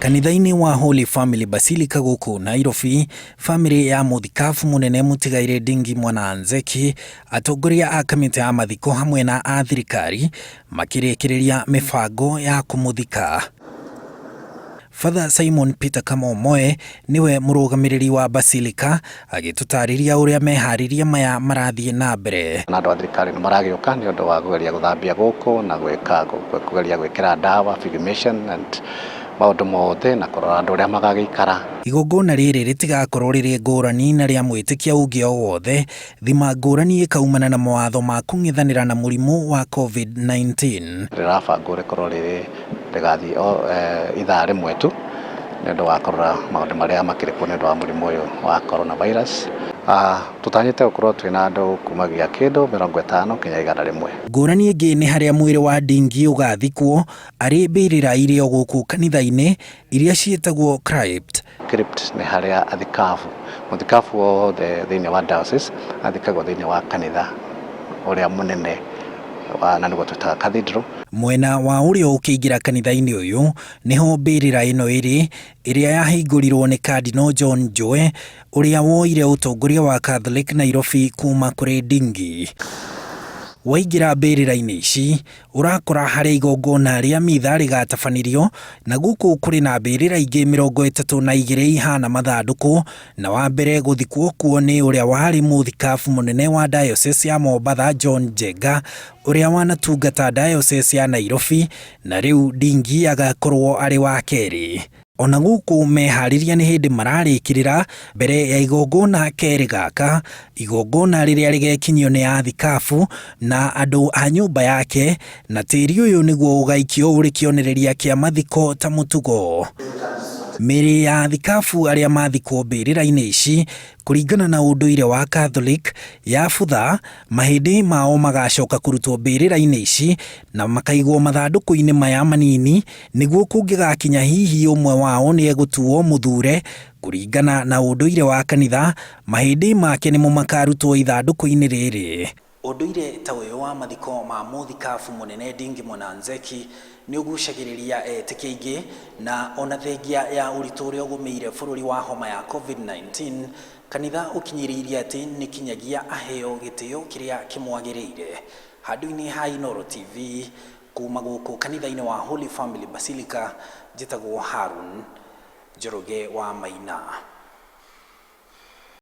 Kanitha-inĩ wa Holy Family Basilica gũkũ Nairobi, family ya mũthikabu mũnene Mũtigairĩ Ndingi Mwananzeki, atongoria a kamĩtĩ ya mathiko hamwe na a thirikari makĩrĩkĩrĩria mĩbango ya kũmũthika. Father Simon Peter Kamomoe niwe mũrũgamĩrĩri wa Basilica agĩtũtarĩria ũrĩa meharĩria maya marathiĩ na mbere. Na andũ a thirikari nĩ maragĩũka nĩ ũndũ wa kũgeria gũthambia gũkũ na kũgeria gwĩkĩra ndawa fumigation and maũndũ mothe na kũrora andũ ũrĩa magagĩikara. Igongona rĩrĩ rĩtigakorwo rĩrĩ ngũrani na rĩa mwĩtĩkia ũngĩ o wothe, thima ngũrani ĩkaumana na mawatho ma kũng'ethanĩra na mũrimũ wa COVID-19. Rĩrabangwo rĩkorwo rĩgathiĩ ithaa rĩmwe tu nĩ ũndũ wa kũrora maũndũ marĩa makĩrĩ kuo nĩ ũndũ wa mũrimũ ũyũ wa coronavirus. Tũtanyĩte gũkorwo twĩna andũ kumagia kĩndũ 50 nginya 100. Ngũrani ĩngĩ nĩ harĩa mwĩrĩ wa Ndingi ũgathikwo arĩ mbĩrĩra irĩ o gũkũ kanitha-inĩ iria ciĩtagwo crypt. Crypt nĩ harĩa mũthikabu wothe thĩinĩ wa diocese athikagwo thĩinĩ wa kanitha ũrĩa mũnene na nĩguo twĩtaga cathedral. Mwena wa ũrĩa ũkĩingĩra kanitha-inĩ ũyũ nĩho mbĩrĩra ĩno ĩrĩa yahingũrirwo nĩ Cardinal John Njue ũrĩa woire ũtongoria wa Catholic Nairobi kuma kũrĩ Ndingi. Waingĩra mbĩrĩra-inĩ ici ũrakora harĩ igongona rĩa mitha rĩgatabanĩrio, na gũkũ kũrĩ na mbĩrĩra ingĩ 32 ihana mathandũkũ, na wa mbere gũthikwo kuo nĩ ũrĩa warĩ mũthikabu mũnene wa diocese ya Mombatha John Njenga ũrĩa wanatungata diocese ya Nairobi, na rĩu Ndingi agakorwo arĩ wa kerĩ. Ona gũkũ meharĩria nĩ hĩndĩ mararĩkĩrĩra mbere ya igongona kerĩ gaka, igongona rĩrĩa rĩgekinio nĩ athikabu na andũ a nyũmba yake, na tĩri ũyũ nĩguo ũgaikio ũrĩ kĩonereria kĩa mathiko ta mũtugo. Mĩrĩ ya athikabu arĩa mathikwo mbĩrĩra-inĩ ici kũringana na ũndũire wa Catholic yabutha, mahĩndĩ mao magacoka kũrutwo mbĩrĩra-inĩ ici na makaigwo mathandũkũ-inĩ maya manini, nĩguo kũngĩgakinya hihi ũmwe wao nĩ egũtuo mũthure kũringana na ũndũire wa kanitha, mahĩndĩ make nĩmo makarutwo ithandũkũ-inĩ rĩrĩ. Ũndũire ta ũyũ wa mathiko ma mũthikabu mũnene Ndingi Mwananzeki nĩ ũgucagĩrĩria etĩkia aingĩ, na ona thengia ya ũritũ ũrĩa ũgũmĩire bũrũri wa homa ya COVID-19, kanitha ũkinyĩrĩirie atĩ nĩ kinyagia aheo gĩtĩo kĩrĩa kĩmwagĩrĩire. Handũ-inĩ ha Inooro TV kuma gũkũ kanitha-inĩ wa Holy Family Basilica, njĩtagwo Harun Njoroge wa Maina.